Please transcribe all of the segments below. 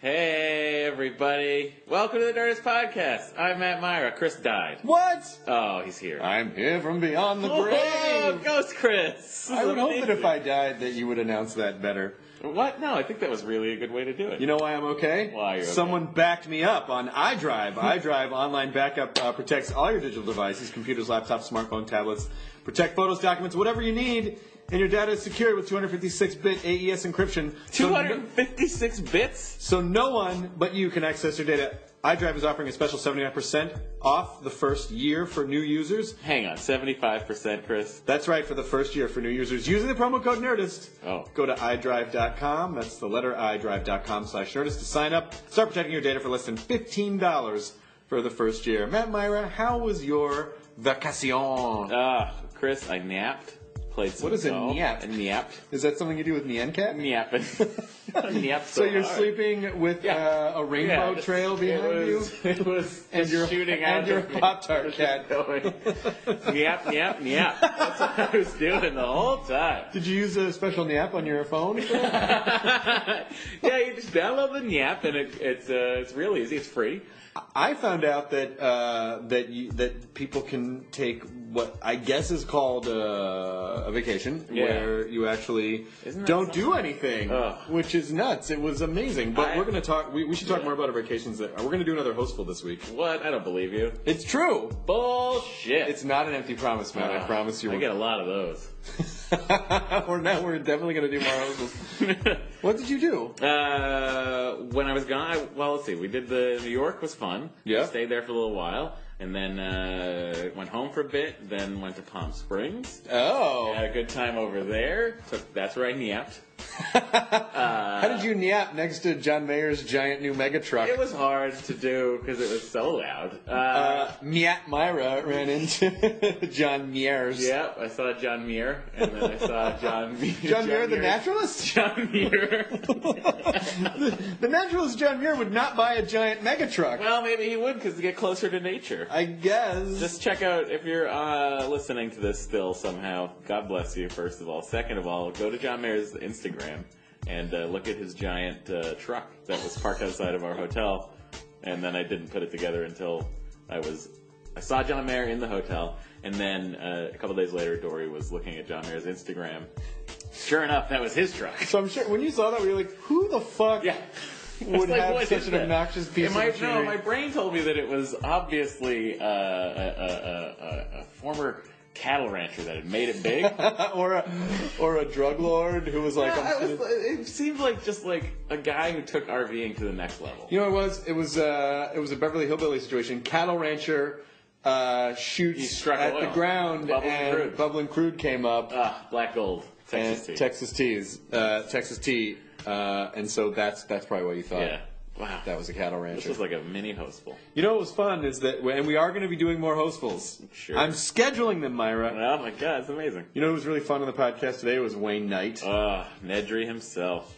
Hey, everybody. Welcome to the Nerdist Podcast. I'm Matt Myra. Chris died. What? Oh, he's here. I'm here from beyond the grave. Oh, Ghost Chris. I would hope that if I died that you would announce that better. What? No, I think that was really a good way to do it. You know why I'm okay? Why you're okay? Someone backed me up on iDrive. iDrive online backup protects all your digital devices, computers, laptops, smartphone, tablets. Protect photos, documents, whatever you need. And your data is secured with 256-bit AES encryption. 256 bits? So no one but you can access your data. iDrive is offering a special 79% off the first year for new users. Hang on, 75%, Chris? That's right, for the first year for new users. Using the promo code Nerdist. Oh. Go to iDrive.com. That's the letter iDrive.com/Nerdist to sign up. Start protecting your data for less than $15 for the first year. Matt Myra, how was your vacation? Chris, I napped. Played some What is a golf. nap? A napped. Is that something you do with Nyan Cat? Napping. Napped So you're hard. sleeping with a rainbow trail behind you? It was And your shooting out and your of me. Pop-Tart cat. Going, nap, nap, nap. That's what I was doing the whole time. Did you use a special nap on your phone? Yeah, you just download the Nap, and it's real easy. It's free. I found out that that people can take what I guess is called a vacation, where you actually don't do anything, which is nuts. It was amazing. But we're going to talk. We should talk more about our vacations. We're going to do another Hostful this week. What? I don't believe you. It's true. Bullshit. It's not an empty promise, man. I promise you. I get a lot of those. We're definitely going to do more Hostfuls. What did you do? When I was gone, let's see. We did New York was fun. Yeah. Stayed there for a little while. And then went home for a bit, then went to Palm Springs. Oh. Had a good time over there. That's where I napped. How did you nap next to John Mayer's giant new mega truck? It was hard to do because it was so loud. Matt Myra ran into John Mayer's. Yeah, I saw John Muir, and then I saw John Muir. John Muir, the naturalist? John Muir. The naturalist John Muir would not buy a giant mega truck. Well, maybe he would because to get closer to nature. I guess. Just check out, if you're listening to this still somehow, God bless you, first of all. Second of all, go to John Mayer's Instagram and look at his giant truck that was parked outside of our hotel. And then I didn't put it together until I saw John Mayer in the hotel. And then a couple days later, Dory was looking at John Mayer's Instagram. Sure enough, that was his truck. So I'm sure when you saw that, you were like, who the fuck would have such an obnoxious piece of machinery? No, my brain told me that it was obviously a former cattle rancher that had made it big. or a drug lord who was like... it seemed like just like a guy who took RVing to the next level. You know what it was? It was a Beverly Hillbilly situation. Cattle rancher shoots at the ground, and Bubbling Crude came up. Black Gold. Texas tea. And so that's probably what you thought. Yeah. Wow. That was a cattle rancher. This was like a mini Hostful. You know what was fun is that, and we are going to be doing more Hostfuls. Sure. I'm scheduling them, Myra. Oh my God, it's amazing. You know what was really fun on the podcast today was Wayne Knight. Nedry himself.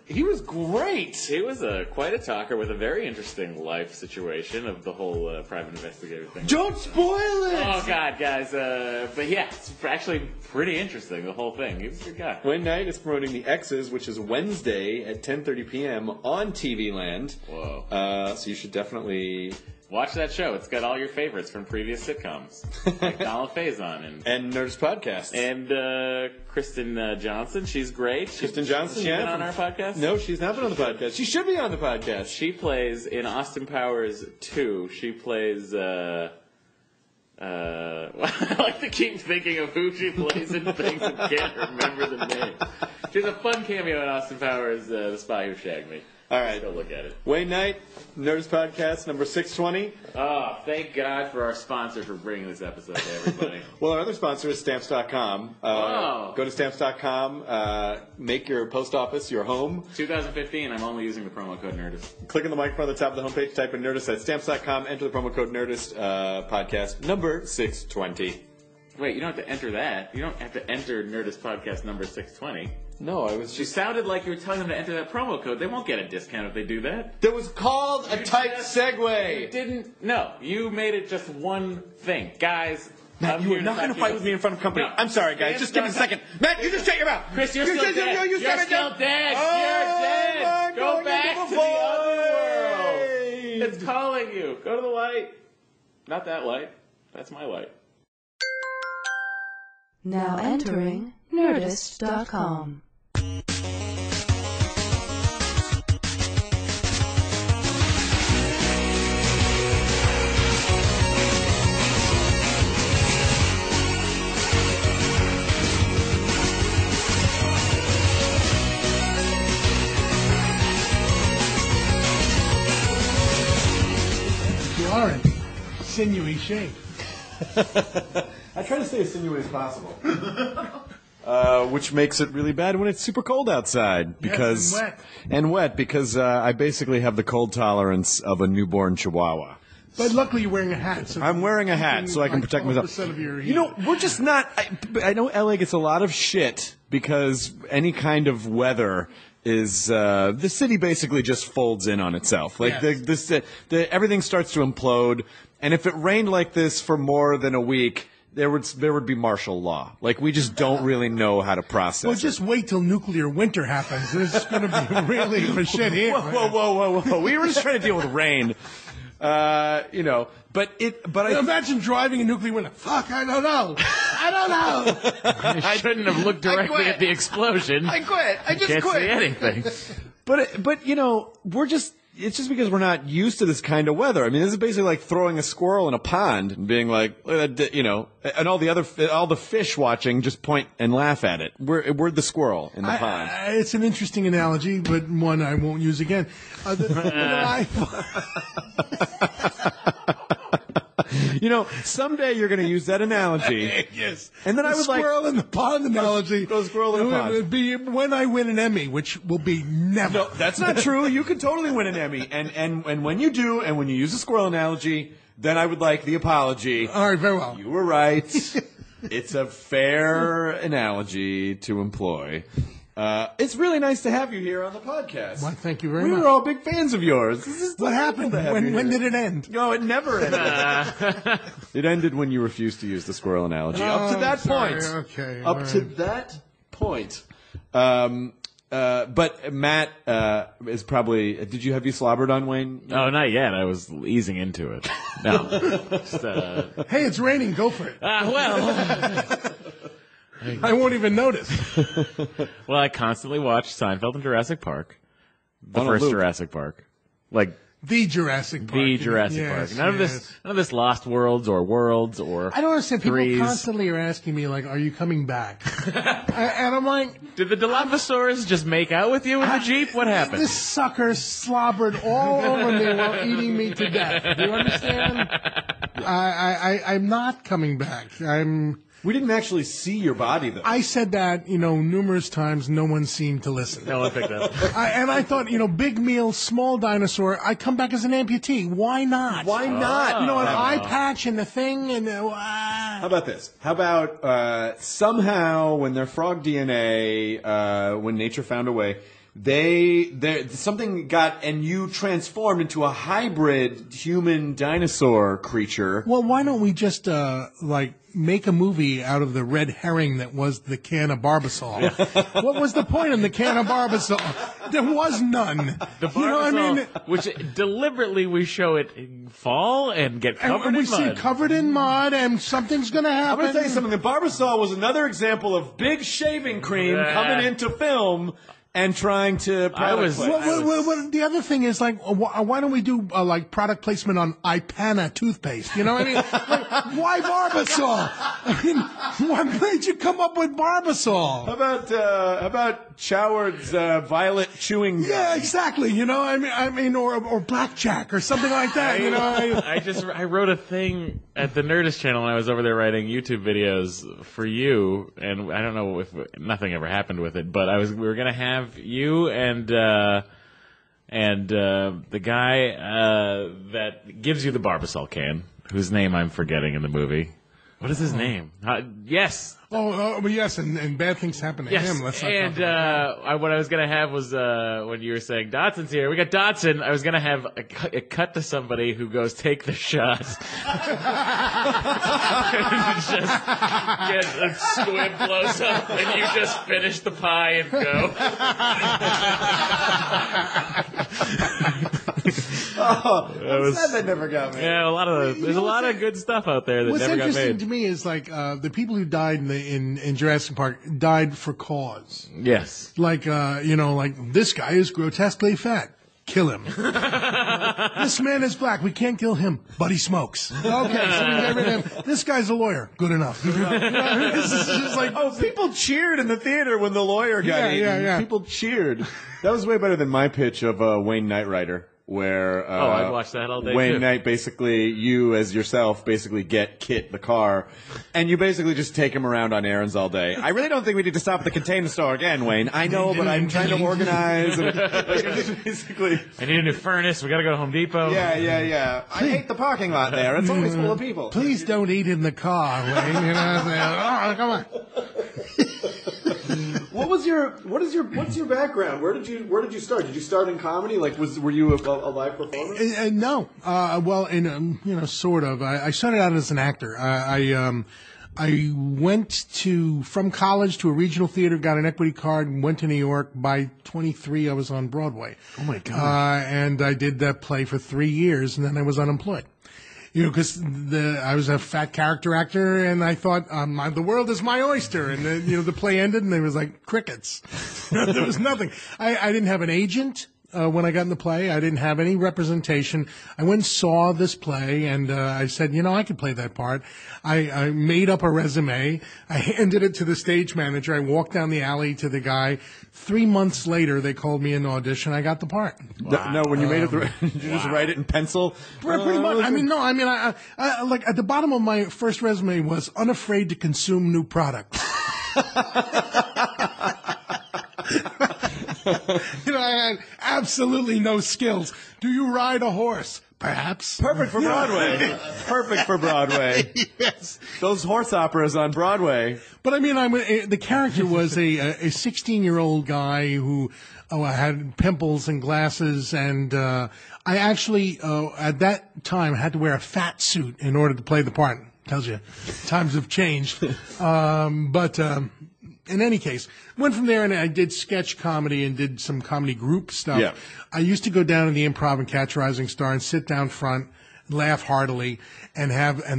He was great. He was quite a talker with a very interesting life situation of the whole private investigator thing. Don't spoil it! Oh, God, guys. But yeah, it's actually pretty interesting, the whole thing. He was a good guy. Wayne Knight is promoting The X's, which is Wednesday at 10:30 p.m. on TV Land. Whoa. So you should definitely... watch that show. It's got all your favorites from previous sitcoms. Like Donald Faison and Nerdist Podcast. And Kristen Johnson. She's great. Kristen Johnson, She's been on our podcast? No, she's not been on the podcast. She should be on the podcast. She plays, in Austin Powers 2, she plays... I like to keep thinking of who she plays in things and can't remember the name. She has a fun cameo in Austin Powers, The Spy Who Shagged Me. All right. Let's go look at it. Wayne Knight, Nerdist Podcast, number 620. Oh, thank God for our sponsor for bringing this episode to everybody. Well, our other sponsor is Stamps.com. Go to Stamps.com, make your post office your home. 2015, I'm only using the promo code Nerdist. Click on the microphone at the top of the homepage, type in Nerdist at Stamps.com, enter the promo code Nerdist, podcast number 620. Wait, you don't have to enter that. You don't have to enter Nerdist Podcast number 620. No, I was You sounded like you were telling them to enter that promo code. They won't get a discount if they do that. That was called a typed segue. You didn't. No, you made it just one thing. Guys, Matt, you are not going to fight with me in front of company. No. I'm sorry, guys. Just give me a second. Matt, you just shut your mouth. Chris, you're still dead. You're still dead. You're dead. Go back to the It's calling you. Go to the light. Not that light. That's my light. Now entering Nerdist.com. You are in sinewy shape. I try to stay as sinewy as possible. Which makes it really bad when it's super cold outside. Because, yes, and wet, because I basically have the cold tolerance of a newborn chihuahua. But luckily you're wearing a hat. So I'm wearing a hat so I can protect myself. Of your heat. You know, we're just not... I know LA gets a lot of shit because any kind of weather is... the city basically just folds in on itself. Like, yes. Everything starts to implode. And if it rained like this for more than a week... There would be martial law. Like, we just don't really know how to process Well, just wait till nuclear winter happens. There's going to be really for shit here. Whoa. We were just trying to deal with rain. You know, imagine driving in nuclear winter. Fuck, I don't know. I shouldn't have looked directly at the explosion. I quit. I just Can't quit. see anything. But you know, it's just because we're not used to this kind of weather. I mean, this is basically like throwing a squirrel in a pond and being like, you know, and all the fish watching just point and laugh at it. We're the squirrel in the pond. It's an interesting analogy, but one I won't use again. You know, someday you're going to use that analogy. Yes. And then I would squirrel in the pond analogy. Go squirrel in the pond. It would be when I win an Emmy, which will be never. No, that's not true. You could totally win an Emmy. And when you do, and when you use the squirrel analogy, then I would like the apology. All right, very well. You were right. It's a fair analogy to employ. It's really nice to have you here on the podcast. Well, thank you very much. We were all big fans of yours. What happened? When did it end? No, it never ended. It ended when you refused to use the squirrel analogy. Up to that point. Okay. Up to that point. But Matt is probably. Have you slobbered on Wayne? Oh, not yet. I was easing into it. No. Just, hey, it's raining. Go for it. Well. I won't even notice. Well, I constantly watch Seinfeld and Jurassic Park. The first Jurassic Park. Like the Jurassic Park. The Jurassic Park. None of this Lost Worlds or I don't understand. People constantly are asking me, like, are you coming back? And I'm like... Did the Dilophosaurus just make out with you in the Jeep? What happened? This sucker slobbered all over me while eating me to death. Do you understand? I'm not coming back. We didn't actually see your body, though. I said that, numerous times. No one seemed to listen. No one picked up. And I thought, big meal, small dinosaur, I come back as an amputee. Why not? Why not? An eye patch and the thing. And How about this? How about somehow when their frog DNA, when nature found a way, something got, and you transformed into a hybrid human dinosaur creature. Well, why don't we just, make a movie out of the red herring that was the can of Barbasol? What was the point in the can of Barbasol? There was none. The Barbasol, which deliberately we show it fall and get covered in mud. We see it covered in mud, and something's going to happen. I'm going to tell you something. The Barbasol was another example of big shaving cream coming into film and trying to the other thing is, like, why don't we do product placement on Ipana toothpaste? You know what I mean? Like, why Barbasol? I mean, what made you come up with Barbasol? How about Choward's violet chewing gum? Yeah, exactly. I mean, or blackjack or something like that. I wrote a thing at the Nerdist channel when I was over there writing YouTube videos for you, and I don't know if nothing ever happened with it, but we were gonna have you and the guy that gives you the Barbasol can, whose name I'm forgetting in the movie. What is his name? Yes. But yes, and bad things happen to him. Let's not talk about that. What I was going to have was when you were saying Dotson's here. We got Dotson. I was going to have a cut to somebody who goes, take the shot. And just get a squib blows up, and you just finish the pie and go. I'm sad that never got made. Yeah, there's a lot of good stuff out there that What's never got interesting made. to me is like the people who died in Jurassic Park died for cause. Yes. Like like this guy is grotesquely fat. Kill him. This man is black. We can't kill him, but he smokes. Okay, so we get rid of him. This guy's a lawyer. Good enough. This is just like, People cheered in the theater when the lawyer got eaten. Yeah. People cheered. That was way better than my pitch of Wayne Knight Rider. Where I'd watch that all day Wayne too. Knight basically, you as yourself, basically get Kit the car, and you basically just take him around on errands all day. I really don't think we need to stop at the container store again, Wayne. I know, but I'm trying to organize. And, basically, I need a new furnace. We got to go to Home Depot. Yeah. I hate the parking lot there. It's always full of people. please don't eat in the car, Wayne. Come on. What's your background? Where did you start? Did you start in comedy? Like, were you a live performer? No. Sort of. I started out as an actor. I went from college to a regional theater, got an equity card, and went to New York. By 23, I was on Broadway. Oh my God! And I did that play for 3 years, and then I was unemployed. Because I was a fat character actor, and I thought the world is my oyster. And the play ended, and there was like crickets. There was nothing. I didn't have an agent when I got in the play. I didn't have any representation. I went and saw this play, and I said, I could play that part. I made up a resume. I handed it to the stage manager. I walked down the alley to the guy. 3 months later, they called me in audition. I got the part. Wow. No, when you made it, did you just write it in pencil? Pretty much. I like at the bottom of my first resume was unafraid to consume new products. I had absolutely no skills. Do you ride a horse? Perhaps. Perfect for Broadway. Perfect for Broadway. Yes. Those horse operas on Broadway. But the character was a 16-year-old guy who had pimples and glasses, and I actually at that time had to wear a fat suit in order to play the part. Tells you times have changed. In any case, went from there and I did sketch comedy and did some comedy group stuff. Yeah. I used to go down to the Improv and Catch a Rising Star and sit down front, laugh heartily, and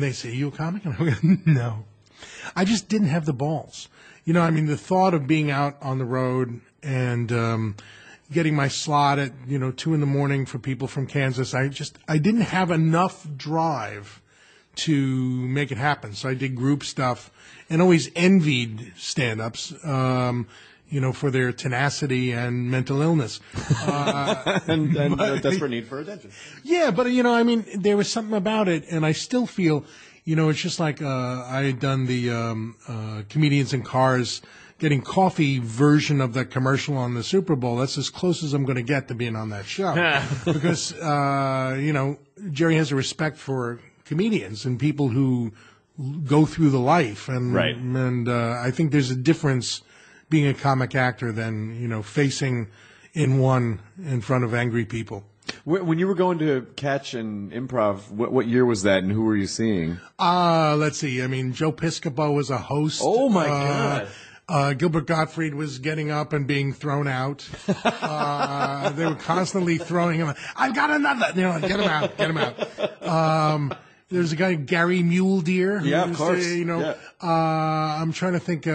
they say, "Are you a comic?" And I go, "No." I just didn't have the balls. The thought of being out on the road and getting my slot at 2 a.m. for people from Kansas, I didn't have enough drive to make it happen. So I did group stuff and always envied stand-ups, for their tenacity and mental illness. and a desperate need for attention. Yeah, but, there was something about it, and I still feel, it's just like I had done the Comedians in Cars getting coffee version of the commercial on the Super Bowl. That's as close as I'm going to get to being on that show. Because, Jerry has a respect for comedians and people who go through the life, and right. And I think there's a difference being a comic actor than facing in front of angry people. When you were going to Catch and Improv, what year was that, and who were you seeing? Let's see. Joe Piscopo was a host. Oh my God. Gilbert Gottfried was getting up and being thrown out. They were constantly throwing him. I've got another. Get him out. There's a guy, Gary Mule Deer. Yeah, of course. I'm trying to think.